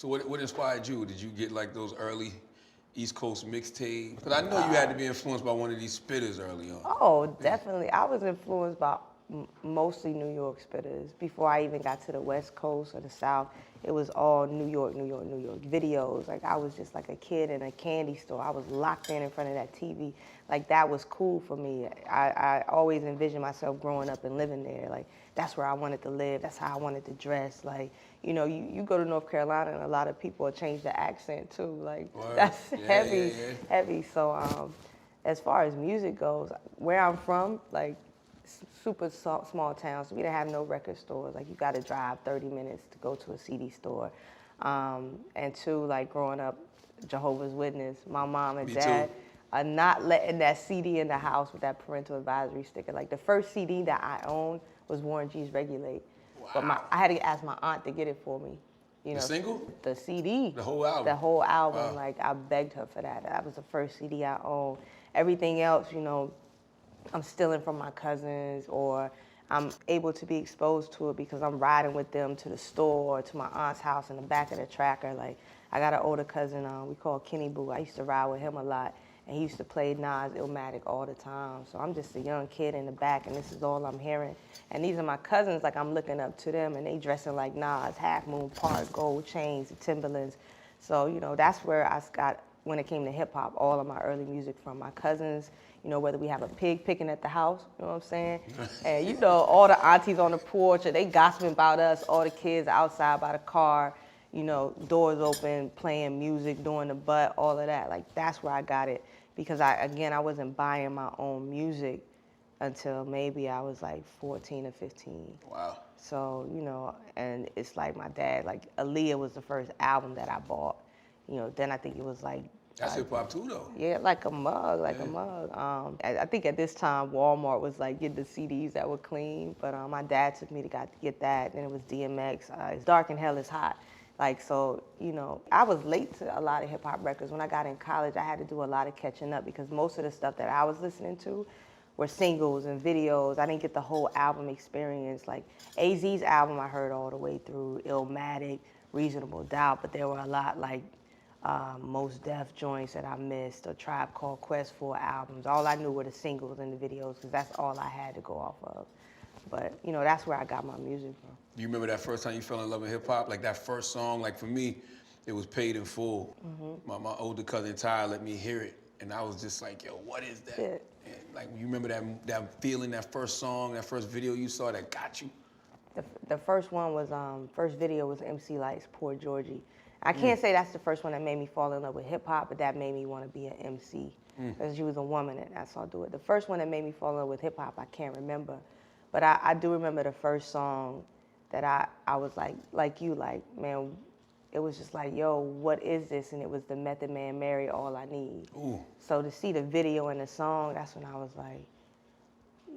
So what inspired you? Did you get like those early East Coast mixtapes? Because I know you had to be influenced by one of these spitters early on. Oh, definitely. I was influenced by mostly New York spitters. Before I even got to the West Coast or the South, it was all New York, New York, New York videos. Like I was just like a kid in a candy store. I was locked in front of that TV. Like that was cool for me. I always envisioned myself growing up and living there. Like that's where I wanted to live. That's how I wanted to dress. Like, you know, you go to North Carolina and a lot of people will change the accent too. Like Word. that's Yeah, heavy, yeah. heavy. So as far as music goes, where I'm from, like super small towns, so we didn't have no record stores. Like you got to drive 30 minutes to go to a CD store. And two, like growing up, Jehovah's Witness, my mom and Me dad too. are not letting that CD in the house with that parental advisory sticker. Like the first CD that I owned was Warren G's Regulate. But Wow. I had to ask my aunt to get it for me. You The know, single? the CD. The whole album? The whole album. Wow. Like I begged her for that. That was the first CD I owned. Everything else, you know, I'm stealing from my cousins, or I'm able to be exposed to it because I'm riding with them to the store or to my aunt's house in the back of the tracker. Like I got an older cousin we call Kenny Boo. I used to ride with him a lot, and he used to play Nas Illmatic all the time. So I'm just a young kid in the back, and this is all I'm hearing. And these are my cousins, like I'm looking up to them, and they dressing like Nas, Half Moon Park, gold chains, Timberlands. So, you know, that's where I got, when it came to hip hop, all of my early music from my cousins. You know, whether we have a pig picking at the house, you know what I'm saying? And you know, all the aunties on the porch, or they gossiping about us, all the kids outside by the car, you know, doors open, playing music, doing the butt, all of that. Like, that's where I got it. Because I wasn't buying my own music until maybe I was like 14 or 15. Wow. So, you know, and it's like my dad, like Aaliyah was the first album that I bought. You know, then I think it was like, That's hip hop too, though. yeah, like a mug, like a mug. I think at this time Walmart was like getting the CDs that were clean, but my dad took me to get that. Then it was DMX. It's Dark and Hell is Hot. Like, so, you know, I was late to a lot of hip hop records. When I got in college, I had to do a lot of catching up because most of the stuff that I was listening to were singles and videos. I didn't get the whole album experience. Like AZ's album I heard all the way through, Illmatic, Reasonable Doubt, but there were a lot like Most Def joints that I missed, or Tribe Called Quest 4 albums. All I knew were the singles and the videos because that's all I had to go off of. But, you know, that's where I got my music from. Do you remember that first time you fell in love with hip hop? Like that first song, like for me, it was Paid in Full. Mm-hmm. My older cousin Ty let me hear it, and I was just like, yo, what is that? Shit. And like, you remember that feeling, that first song, that first video you saw that got you? The first one was, first video was MC Light's Poor Georgie. I can't say that's the first one that made me fall in love with hip hop, but that made me want to be an MC. Because she was a woman and that's all I do it. The first one that made me fall in love with hip hop, I can't remember. But I do remember the first song that I was like you, like, man, it was just like, yo, what is this? And it was the Method Man, Mary, All I Need. Ooh. So to see the video and the song, that's when I was like,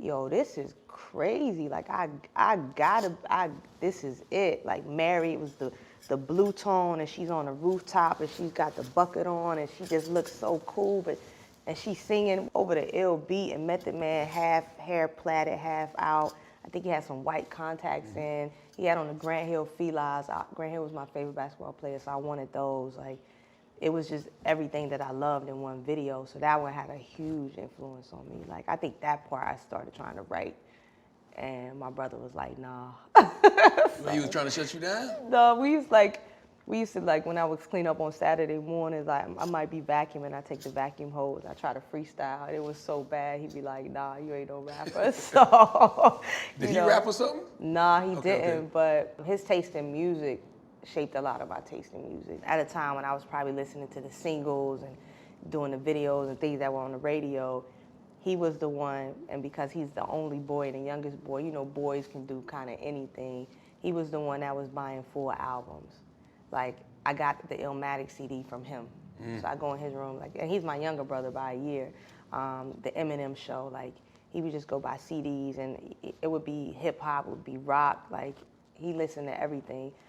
yo, this is crazy. Like, this is it. Like, Mary, it was the blue tone, and she's on a rooftop, and she's got the bucket on, and she just looks so cool, and she's singing over the ill beat, and Method Man half hair plaited, half out. I think he had some white contacts in. He had on the Grant Hill Felines. Grant Hill was my favorite basketball player, so I wanted those. Like, it was just everything that I loved in one video. So that one had a huge influence on me. Like, I think that part I started trying to write, and my brother was like, nah. So, he was trying to shut you down? No, we used to when I was clean up on Saturday mornings, like I might be vacuuming, I take the vacuum hose, I try to freestyle. It was so bad, he'd be like, nah, you ain't no rapper. So, Did he rap or something? Nah, he didn't, okay. But his taste in music shaped a lot of my taste in music. At a time when I was probably listening to the singles and doing the videos and things that were on the radio, he was the one, and because he's the only boy and the youngest boy, you know, boys can do kind of anything. He was the one that was buying 4 albums. Like, I got the Illmatic CD from him. So I go in his room, like, and he's my younger brother by a year. The Eminem show, like, he would just go buy CDs, and it would be hip hop, it would be rock, like, he listened to everything.